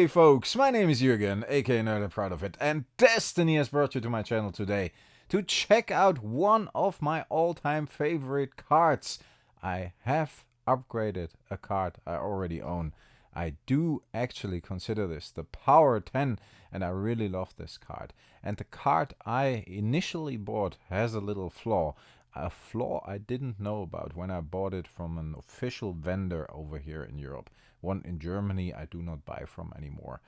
Hey folks, my name is Jürgen, aka Nerd and Proud of It, and Destiny has brought you to my channel today to check out one of my all-time favorite cards. I have upgraded a card I already own. I do actually consider this the Power 10, and I really love this card. And the card I initially bought has a little flaw. A flaw I didn't know about when I bought it from an official vendor over here in Europe. One in Germany I do not buy from anymore.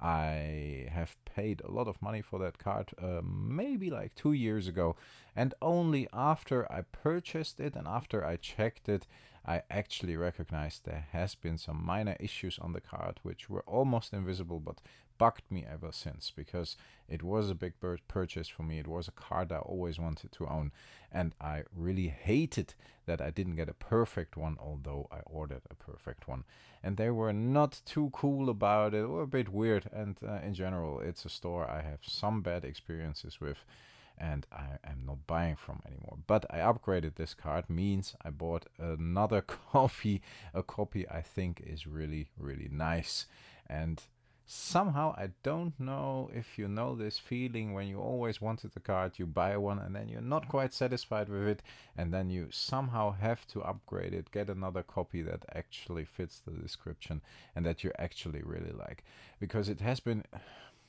I have paid a lot of money for that card maybe like 2 years ago, and only after I purchased it and after I checked it, I actually recognized there has been some minor issues on the card which were almost invisible but bugged me ever since, because it was a big purchase for me. It was a card I always wanted to own, and I really hated that I didn't get a perfect one, although I ordered a perfect one. And they were not too cool about it, or a bit weird, and in general it's a store I have some bad experiences with and I am not buying from anymore. But I upgraded this card, means I bought another copy, a copy I think is really, really nice. And somehow, I don't know if you know this feeling when you always wanted a card, you buy one and then you're not quite satisfied with it, and then you somehow have to upgrade it, get another copy that actually fits the description and that you actually really like. Because it has been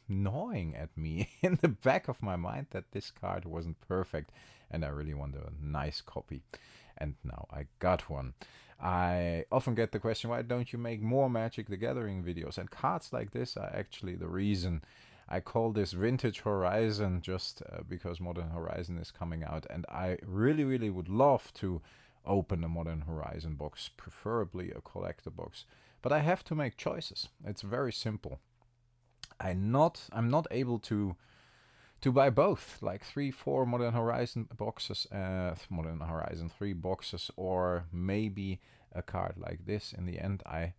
gnawing at me in the back of my mind that this card wasn't perfect and I really want a nice copy. And now I got one. I often get the question, why don't you make more Magic the Gathering videos? And cards like this are actually the reason. I call this Vintage Horizon just because Modern Horizon is coming out, and I really, really would love to open a Modern Horizon box, preferably a collector box. But I have to make choices. It's very simple. I'm not able to buy both, like 3-4 Modern Horizon boxes, Modern Horizon 3 boxes, or maybe a card like this. In the end, I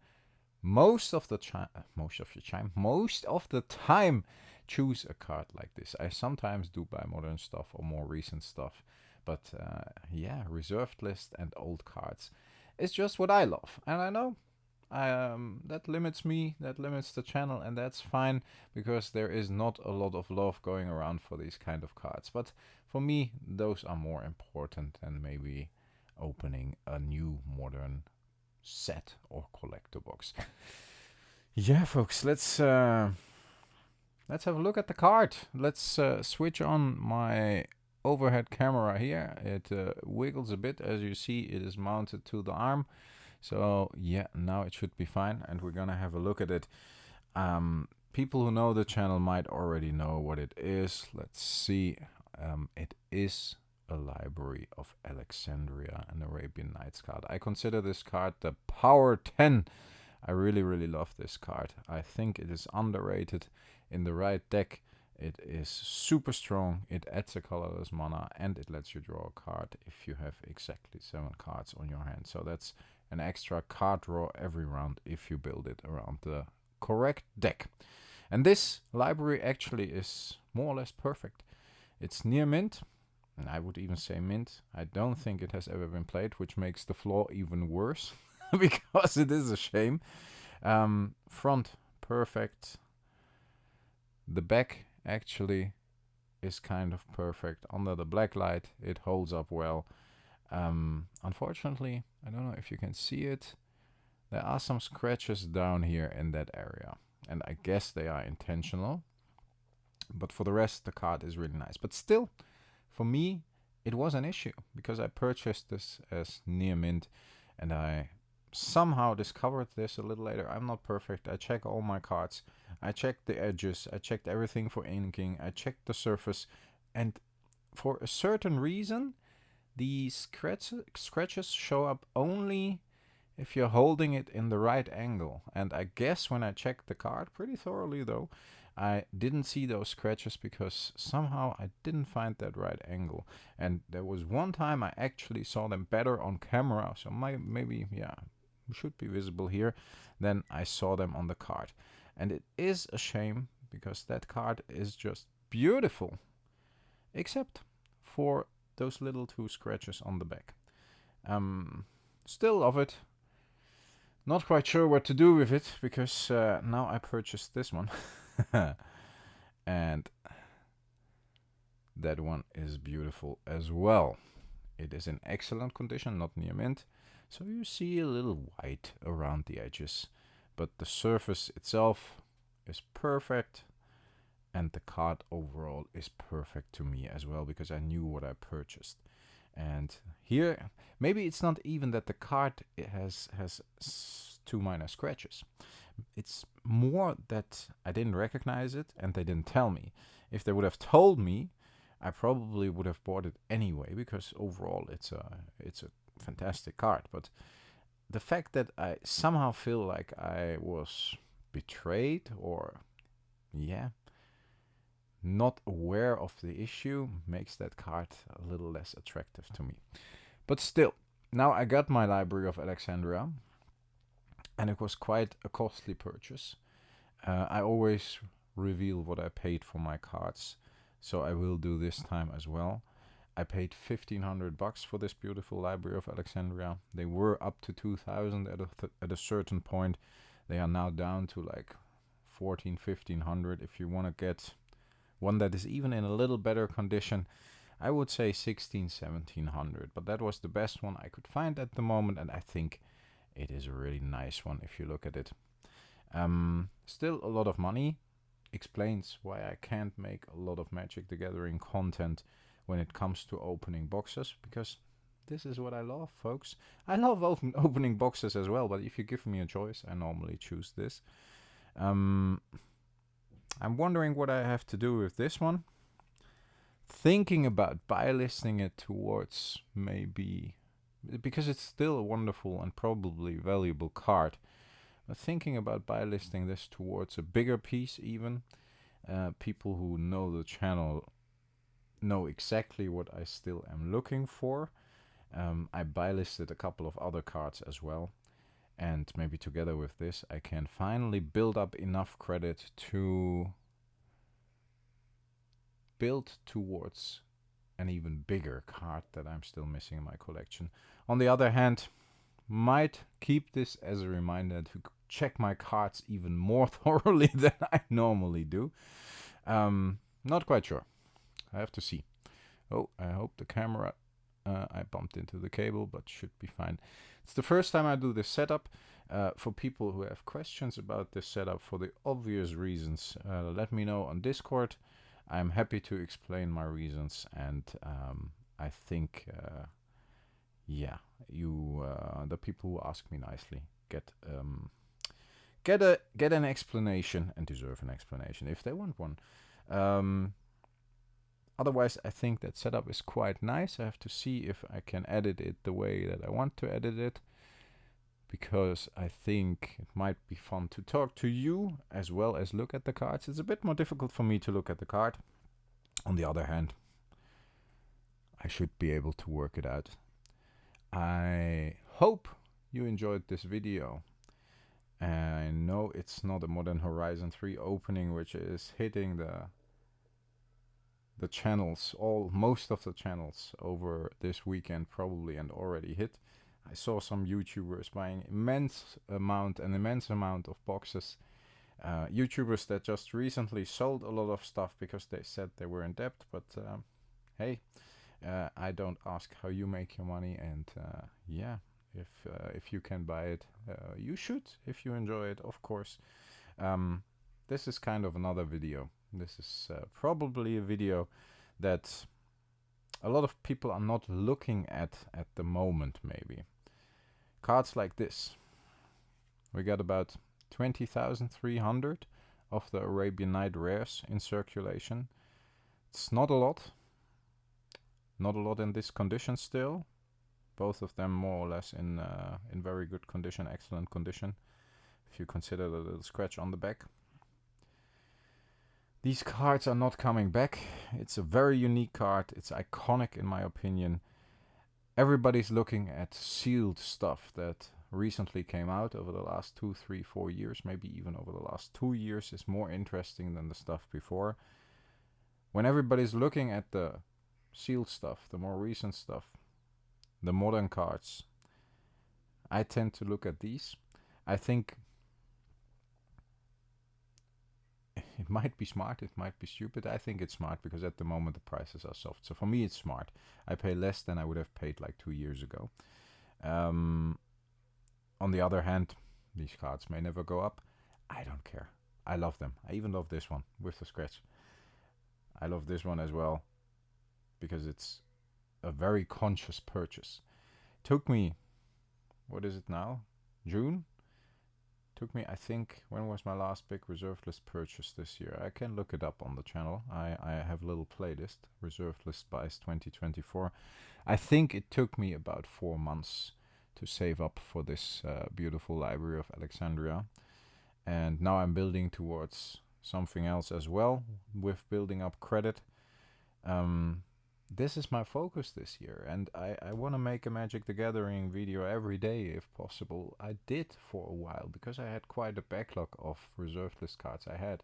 most of the time choose a card like this. I sometimes do buy modern stuff or more recent stuff, but yeah, reserved list and old cards is just what I love, and I know that limits me, that limits the channel, and that's fine, because there is not a lot of love going around for these kind of cards. But for me, those are more important than maybe opening a new modern set or collector box. Yeah, folks, let's have a look at the card. Let's switch on my overhead camera here. It wiggles a bit. As you see, it is mounted to the arm. So yeah, now it should be fine, and we're gonna have a look at it. People who know the channel might already know what it is. Let's see. It is a Library of Alexandria, an Arabian Nights card. I consider this card the Power 10. I really, really love this card. I think it is underrated. In the right deck, it is super strong. It adds a colorless mana, and it lets you draw a card if you have exactly 7 cards on your hand. So that's an extra card draw every round if you build it around the correct deck. And this library actually is more or less perfect. It's near mint, and I would even say mint. I don't think it has ever been played, which makes the flaw even worse because it is a shame. Front, perfect. The back actually is kind of perfect. Under the black light, it holds up well. Unfortunately, I don't know if you can see it, there are some scratches down here in that area, and I guess they are intentional, but for the rest the card is really nice. But still, for me, it was an issue because I purchased this as near mint, and I somehow discovered this a little later. I'm not perfect. I check all my cards, I checked the edges, I checked everything for inking, I checked the surface, and for a certain reason the scratches show up only if you're holding it in the right angle. And I guess when I checked the card pretty thoroughly though, I didn't see those scratches because somehow I didn't find that right angle. And there was one time I actually saw them better on camera, so maybe, yeah, should be visible here, then I saw them on the card. And it is a shame because that card is just beautiful, except for those little 2 scratches on the back. Still love it. Not quite sure what to do with it, because now I purchased this one. And that one is beautiful as well. It is in excellent condition, not near mint. So you see a little white around the edges. But the surface itself is perfect. And the card overall is perfect to me as well, because I knew what I purchased. And here, maybe it's not even that the card has 2 minor scratches. It's more that I didn't recognize it and they didn't tell me. If they would have told me, I probably would have bought it anyway, because overall it's a fantastic card. But the fact that I somehow feel like I was betrayed, or not aware of the issue, makes that card a little less attractive to me. But still, now I got my Library of Alexandria, and it was quite a costly purchase. I always reveal what I paid for my cards, so I will do this time as well. I paid $1,500 for this beautiful Library of Alexandria. They were up to 2,000 at a certain point. They are now down to like 1,400-1,500. If you want to get one that is even in a little better condition, I would say 1,600-1,700. But that was the best one I could find at the moment, and I think it is a really nice one if you look at it. Still a lot of money. Explains why I can't make a lot of Magic the Gathering content when it comes to opening boxes, because this is what I love, folks. I love opening boxes as well, but if you give me a choice, I normally choose this. I'm wondering what I have to do with this one. Thinking about buy listing it towards maybe, because it's still a wonderful and probably valuable card, but thinking about buy listing this towards a bigger piece even. People who know the channel know exactly what I still am looking for. I buy listed a couple of other cards as well, and maybe together with this I can finally build up enough credit to build towards an even bigger card that I'm still missing in my collection. On the other hand, might keep this as a reminder to check my cards even more thoroughly than I normally do. Not quite sure. I have to see. Oh, I hope the camera, I bumped into the cable, but should be fine. It's the first time I do this setup. For people who have questions about this setup, for the obvious reasons, let me know on Discord. I'm happy to explain my reasons, and I think, the people who ask me nicely get an explanation, and deserve an explanation if they want one. Otherwise, I think that setup is quite nice. I have to see if I can edit it the way that I want to edit it, because I think it might be fun to talk to you as well as look at the cards. It's a bit more difficult for me to look at the card. On the other hand, I should be able to work it out. I hope you enjoyed this video. I know it's not a Modern Horizon 3 opening which is hitting the channels, most of the channels over this weekend probably, and already hit. I saw some YouTubers buying immense amount of boxes. YouTubers that just recently sold a lot of stuff because they said they were in debt. But hey, I don't ask how you make your money, and if you can buy it, you should, if you enjoy it, of course. This is kind of another video. This is probably a video that a lot of people are not looking at the moment, maybe. Cards like this. We got about 20,300 of the Arabian Night rares in circulation. It's not a lot. Not a lot in this condition still. Both of them more or less in very good condition, excellent condition, if you consider the little scratch on the back. These cards are not coming back. It's a very unique card. It's iconic in my opinion. Everybody's looking at sealed stuff that recently came out over the last 2, 3, 4 years, maybe even over the last 2 years, is more interesting than the stuff before. When everybody's looking at the sealed stuff, the more recent stuff, the modern cards, I tend to look at these. I think it might be smart, it might be stupid. I think it's smart because at the moment the prices are soft. So for me, it's smart. I pay less than I would have paid like 2 years ago. On the other hand, these cards may never go up. I don't care. I love them. I even love this one with the scratch. I love this one as well because it's a very conscious purchase. Took me, what is it now? June? Took me, I think, when was my last big reserved list purchase this year? I can look it up on the channel. I have a little playlist, reserved list buys 2024. I think it took me about 4 months to save up for this beautiful library of Alexandria. And now I'm building towards something else as well, with building up credit. This is my focus this year, and I want to make a Magic the Gathering video every day if possible. I did for a while, because I had quite a backlog of reserved list cards I had.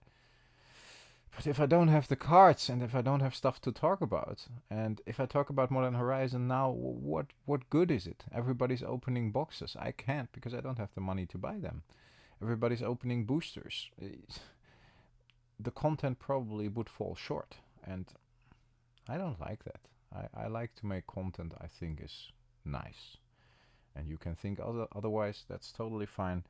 But if I don't have the cards, and if I don't have stuff to talk about, and if I talk about Modern Horizon now, what good is it? Everybody's opening boxes. I can't, because I don't have the money to buy them. Everybody's opening boosters. The content probably would fall short, and I don't like that. I like to make content I think is nice. And you can think otherwise, that's totally fine.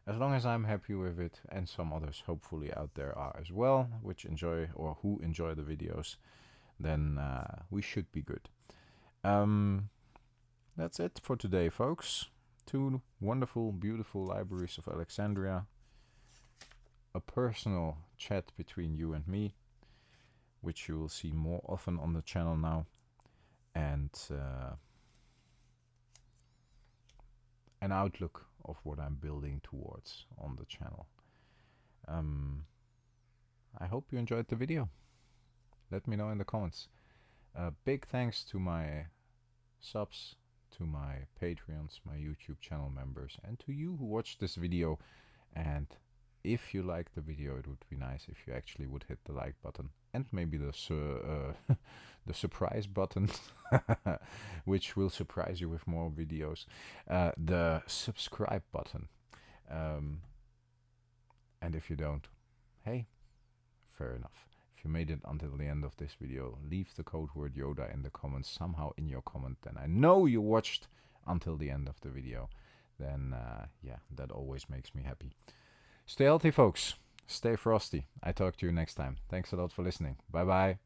As long as I'm happy with it, and some others hopefully out there are as well, which enjoy or who enjoy the videos, then we should be good. That's it for today, folks. 2 wonderful, beautiful libraries of Alexandria. A personal chat between you and me, which you will see more often on the channel now. And an outlook of what I'm building towards on the channel. I hope you enjoyed the video. Let me know in the comments. Big thanks to my subs, to my Patreons, my YouTube channel members, and to you who watched this video. And if you liked the video, it would be nice if you actually would hit the like button, and maybe the the surprise button, which will surprise you with more videos. The subscribe button. And if you don't, hey, fair enough. If you made it until the end of this video, leave the code word Yoda in the comments, somehow in your comment, then I know you watched until the end of the video. Then yeah, that always makes me happy. Stay healthy, folks. Stay frosty. I talk to you next time. Thanks a lot for listening. Bye bye.